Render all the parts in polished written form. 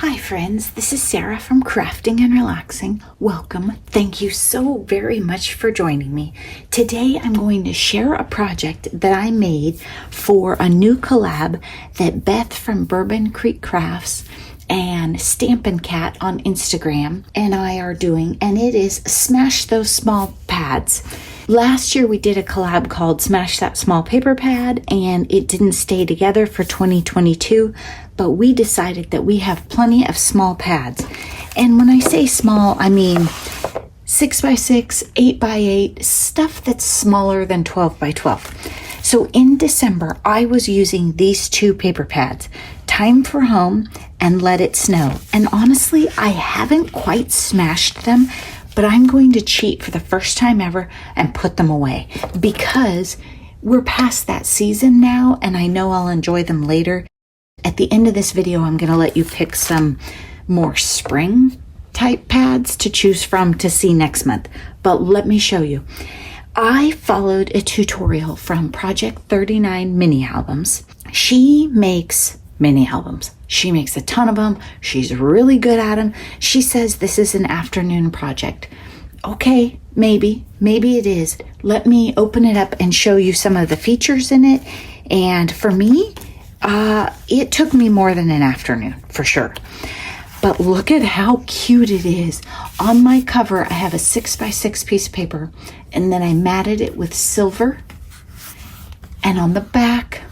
Hi friends, this is Sarah from Crafting and Relaxing. Welcome. Thank you so very much for joining me. Today I'm going to share a project that I made for a new collab that Beth from Bourbon Creek Crafts and Stampin' Cat on Instagram and I are doing, and it is Smash Those Small Pads. Last year we did a collab called Smash That Small Paper Pad, and it didn't stay together for 2022, but we decided that we have plenty of small pads. And when I say small, I mean 6x6, 8x8, stuff that's smaller than 12x12. So in December, I was using these two paper pads, Time for Home and Let It Snow. And honestly, I haven't quite smashed them, but I'm going to cheat for the first time ever and put them away because we're past that season now and I know I'll enjoy them later. At the end of this video, I'm going to let you pick some more spring type pads to choose from to see next month. But let me show you. I followed a tutorial from Project 39 Mini Albums. She makes mini albums. She makes a ton of them. She's really good at them. She says this is an afternoon project. Okay, maybe it is. Let me open it up and show you some of the features in it. And for me, it took me more than an afternoon for sure. But look at how cute it is. On my cover, I have a 6x6 piece of paper, and then I matted it with silver. And on the back,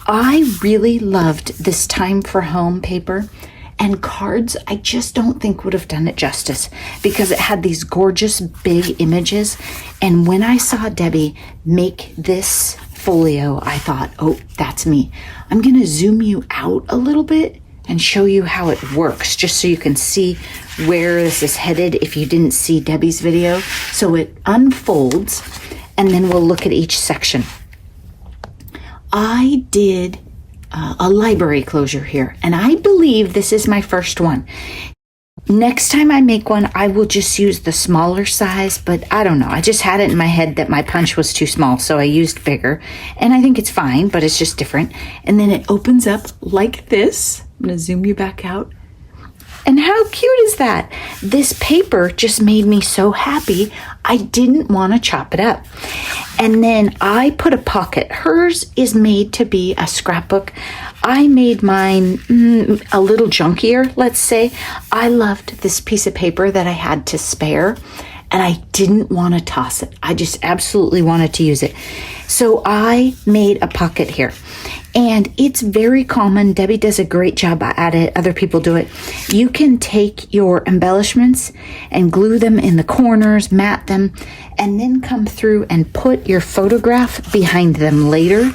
I really loved this Time for Home paper, and cards I just don't think would have done it justice because it had these gorgeous big images. And when I saw Debbie make this folio, I thought, oh, that's me. I'm going to zoom you out a little bit and show you how it works, just so you can see where this is headed if you didn't see Debbie's video. So it unfolds, and then we'll look at each section. I did a library closure here, and I believe this is my first one. Next time I make one, I will just use the smaller size, but I don't know. I just had it in my head that my punch was too small, so I used bigger, and I think it's fine, but it's just different. And then it opens up like this. I'm going to zoom you back out. And how cute is that? This paper just made me so happy. I didn't want to chop it up. And then I put a pocket. Hers is made to be a scrapbook. I made mine a little junkier, let's say. I loved this piece of paper that I had to spare, and I didn't want to toss it. I just absolutely wanted to use it. So I made a pocket here. And it's very common. Debbie does a great job at it. Other people do it. You can take your embellishments and glue them in the corners, mat them, and then come through and put your photograph behind them later.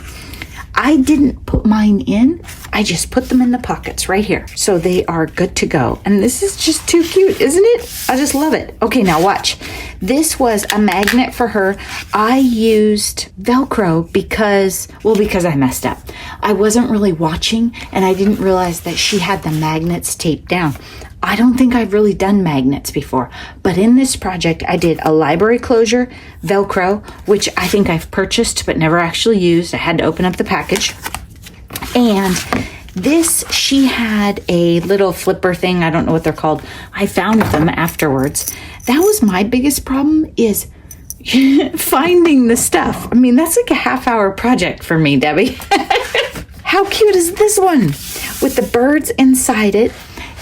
I didn't put mine in. I just put them in the pockets right here. So they are good to go. And this is just too cute, isn't it? I just love it. Okay, now watch. This was a magnet for her. I used Velcro because I messed up. I wasn't really watching and I didn't realize that she had the magnets taped down. I don't think I've really done magnets before, but in this project, I did a library closure, Velcro, which I think I've purchased but never actually used. I had to open up the package. And this, she had a little flipper thing. I don't know what they're called. I found them afterwards. That was my biggest problem, is finding the stuff. I mean, that's like a half-hour project for me, Debbie. How cute is this one? With the birds inside it.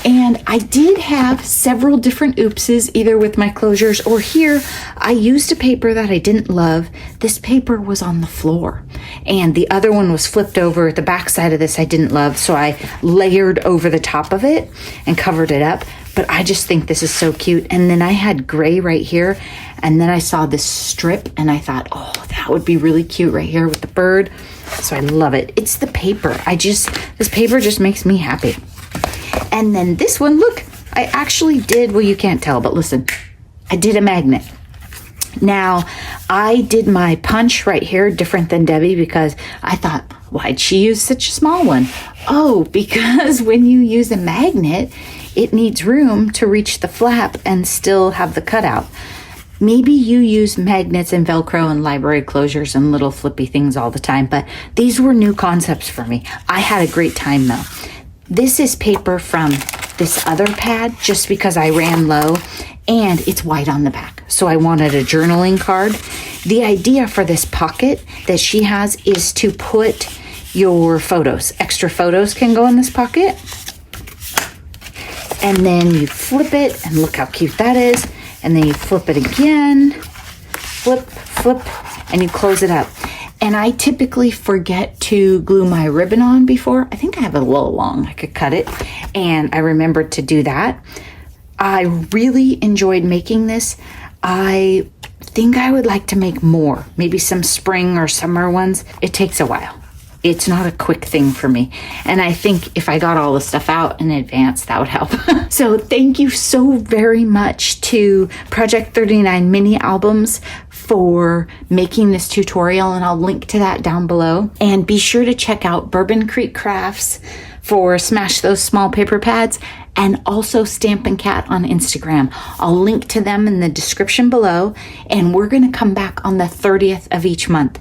And I did have several different oopses, either with my closures or here. I used a paper that I didn't love. This paper was on the floor and the other one was flipped over. The back side of this I didn't love, so I layered over the top of it and covered it up. But I just think this is so cute. And then I had gray right here, and then I saw this strip and I thought, oh, that would be really cute right here with the bird. So I love it. It's the paper. This paper just makes me happy. And then this one, look, I actually did, well, you can't tell, but listen, I did a magnet. Now, I did my punch right here different than Debbie because I thought, why'd she use such a small one? Oh, because when you use a magnet, it needs room to reach the flap and still have the cutout. Maybe you use magnets and Velcro and library closures and little flippy things all the time, but these were new concepts for me. I had a great time though. This is paper from this other pad just because I ran low, and it's white on the back. So I wanted a journaling card. The idea for this pocket that she has is to put your photos. Extra photos can go in this pocket. And then you flip it, and look how cute that is. And then you flip it again, flip, and you close it up. And I typically forget to glue my ribbon on before. I think I have it a little long. I could cut it. And I remembered to do that. I really enjoyed making this. I think I would like to make more. Maybe some spring or summer ones. It takes a while. It's not a quick thing for me. And I think if I got all the stuff out in advance, that would help. So thank you so very much to Project 39 Mini Albums for making this tutorial, and I'll link to that down below. And be sure to check out Bourbon Creek Crafts for Smash Those Small Paper Pads, and also Stampin' Cat on Instagram. I'll link to them in the description below, and we're gonna come back on the 30th of each month.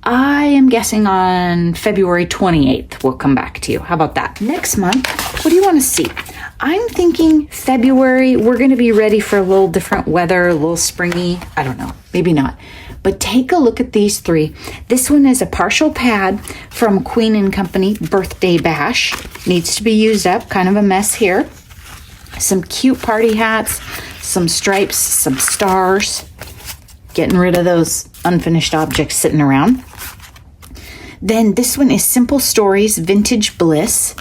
I am guessing on February 28th, we'll come back to you. How about that? Next month, what do you want to see? I'm thinking February, we're going to be ready for a little different weather, a little springy. I don't know, maybe not. But take a look at these three. This one is a partial pad from Queen & Company Birthday Bash. Needs to be used up, kind of a mess here. Some cute party hats, some stripes, some stars. Getting rid of those unfinished objects sitting around. Then this one is Simple Stories Vintage Bliss.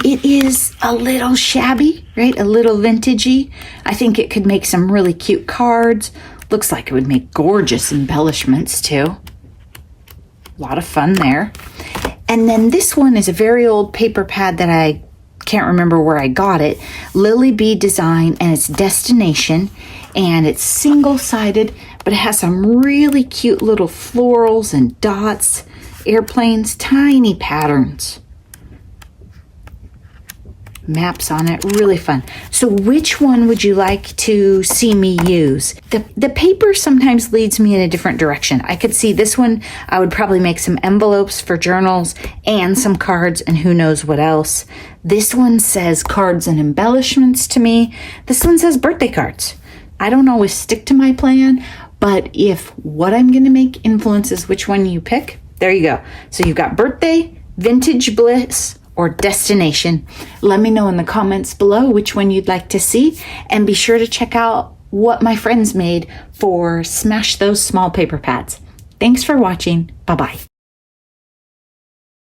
It is a little shabby, right? A little vintagey. I think it could make some really cute cards. Looks like it would make gorgeous embellishments too. A lot of fun there. And then this one is a very old paper pad that I can't remember where I got it. Lily Bee design, and it's Destination, and it's single-sided, but it has some really cute little florals and dots, airplanes, tiny patterns, maps on it. Really fun. So which one would you like to see me use? The paper sometimes leads me in a different direction. I could see this one. I would probably make some envelopes for journals and some cards and who knows what else. This one says cards and embellishments to me. This one says birthday cards. I don't always stick to my plan, but if what I'm going to make influences which one you pick, there you go. So you've got birthday, vintage bliss, or destination. Let me know in the comments below which one you'd like to see, and be sure to check out what my friends made for Smash Those Small Paper Pads. Thanks for watching. Bye-bye.